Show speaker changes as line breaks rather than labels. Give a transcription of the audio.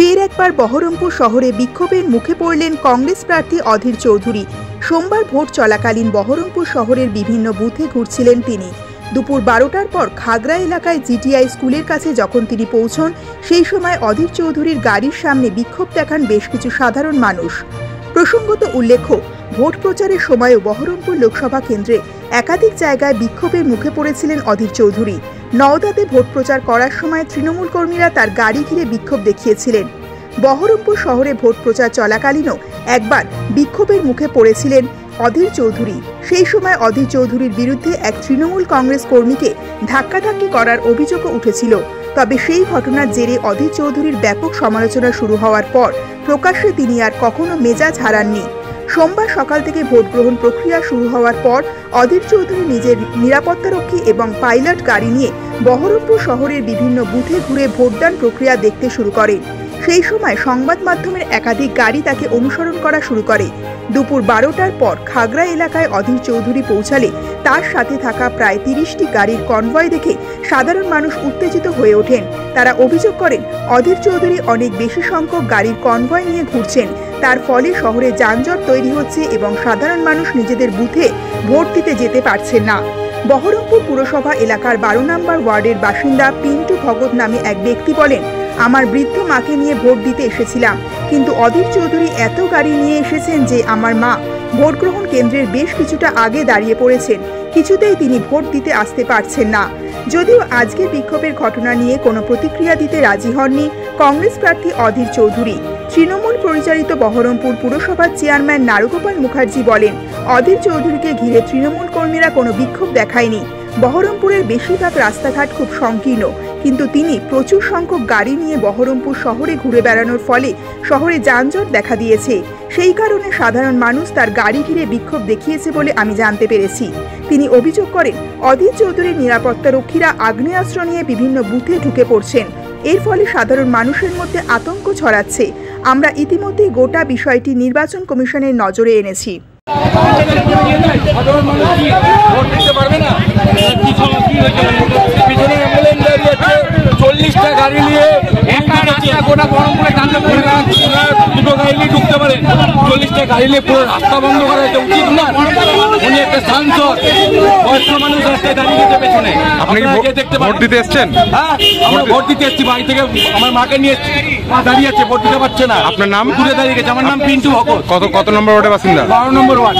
ফের একবার বহরমপুর শহরে বিক্ষোভের মুখে পড়লেন কংগ্রেস প্রার্থী অধীর চৌধুরী। সোমবার ভোট চলাকালীন বহরমপুর শহরের বিভিন্ন বুথে ঘুরছিলেন তিনি। দুপুর 12টার পর খাগড়া এলাকায় জিটিআই স্কুলের কাছে যখন তিনি পৌঁছন, সেই সময় অধীর চৌধুরীর গাড়ির সামনে বিক্ষোভ দেখান বেশ কিছু সাধারণ মানুষ। প্রসঙ্গত উল্লেখ্য, ভোট প্রচারের সময়ও বহরমপুর লোকসভা কেন্দ্রে একাধিক জায়গায় বিক্ষোভের মুখে পড়েছিলেন অধীর চৌধুরী। নওদাতে ভোট প্রচার করার সময় তৃণমূল কর্মীরা তার গাড়ি ঘিরে বিক্ষোভ দেখিয়েছিলেন। বহরমপুর শহরে ভোট প্রচার চলাকালীনও একবার বিক্ষোভের মুখে পড়েছিলেন অধীর চৌধুরী। সেই সময় অধীর চৌধুরীর বিরুদ্ধে এক তৃণমূল কংগ্রেস কর্মীকে ধাক্কাধাক্কি করার অভিযোগও উঠেছিল। তবে সেই ঘটনার জেরে অধীর চৌধুরীর ব্যাপক সমালোচনা শুরু হওয়ার পর প্রকাশ্যে তিনি আর কখনো মেজাজ হারাননি। সোমবার সকাল থেকে ভোট গ্রহণ প্রক্রিয়া শুরু হওয়ার পর অধীর চৌধুরী নিজের নিরাপত্তারক্ষী এবং পাইলট গাড়ি নিয়ে বহরমপুর শহরের বিভিন্ন বুথে ঘুরে ভোটদান প্রক্রিয়া দেখতে শুরু করেন। সেই সময় সংবাদ মাধ্যমের একাধিক গাড়ি তাকে অনুসরণ করা শুরু করে। দুপুর 12টার পর খাগড়া এলাকায় অধীর চৌধুরী পৌঁছালে তার সাথে থাকা প্রায় 30টি গাড়ির কনভয় দেখে সাধারণ মানুষ উত্তেজিত হয়ে ওঠেন। তারা অভিযোগ করেন, অধীর চৌধুরী অনেক বেশি সংখ্যক গাড়ির কনভয় নিয়ে ঘুরছেন। তার ফলে শহরে যানজট তৈরি হচ্ছে এবং সাধারণ মানুষ নিজেদের বুথে ভোট দিতে যেতে পারছেন না। বহরমপুর পুরসভা এলাকার 12 নম্বর ওয়ার্ডের বাসিন্দা পিন্টু ভগত নামে এক ব্যক্তি বলেন, আমার বৃদ্ধ মাকে নিয়ে ভোট দিতে এসেছিলাম, কিন্তু অধীর চৌধুরী এত গাড়ি নিয়ে এসেছেন যে আমার মা ভোট গ্রহণ কেন্দ্রের বেশ কিছুটা আগে দাঁড়িয়ে পড়েছেন। কিছুতেই তিনি ভোট দিতে আসতে পারছেন না। যদিও আজকের বিক্ষোভের ঘটনা নিয়ে কোনো প্রতিক্রিয়া দিতে রাজি হননি কংগ্রেস প্রার্থী অধীর চৌধুরী। তৃণমূল পরিচালিত বহরমপুর পুরসভার চেয়ারম্যান নারুগোপাল মুখার্জি বলেন, অধীর চৌধুরীকে ঘিরে তৃণমূল কর্মীরা কোনো বিক্ষোভ দেখায়নি। বহরমপুরের বেশিরভাগ রাস্তাঘাট খুব সংকীর্ণ, কিন্তু তিনি প্রচুর সংখ্যক গাড়ি নিয়ে বহরমপুর শহরে ঘুরে বেড়ানোর ফলে শহরে যানজট দেখা দিয়েছে। সেই কারণে সাধারণ মানুষ তার গাড়ি ঘিরে বিক্ষোভ দেখিয়েছে বলে আমি জানতে পেরেছি। তিনি অভিযোগ করেন, অধীর চৌধুরীর নিরাপত্তারক্ষীরা আগ্নেয়াস্ত্র নিয়ে বিভিন্ন বুথে ঢুকে পড়ছেন। এর ফলে সাধারণ মানুষের মধ্যে আতঙ্ক ছড়াচ্ছে। আমরা ইতিমধ্যেই গোটা বিষয়টি নির্বাচন কমিশনের নজরে এনেছি।
গাড়ি নিয়ে গোটা বহরমপুরে দুটো গাড়ি নিয়ে ঢুকতে পারে, 40টা গাড়ি নিয়ে পুরো রাস্তা বন্ধ করা হয়েছে, উচিত না। উনি একটা সাংসদ, বয়স্ক মানুষ রাস্তায় দাঁড়িয়ে গেছে পেছনে।
আপনি ভোট দিতে এসছেন?
হ্যাঁ, আমরা ভোট দিতে এসেছি, বাড়ি থেকে আমার মাকে নিয়ে দাঁড়িয়ে আছে, ভোট দিতে পারছে না।
আপনার নাম?
দূরে দাঁড়িয়ে গেছে। আমার নাম পিন্টু ভগত।
কত নম্বর ওয়ার্ডের বাসিন্দা?
12 নম্বর ওয়ার্ড।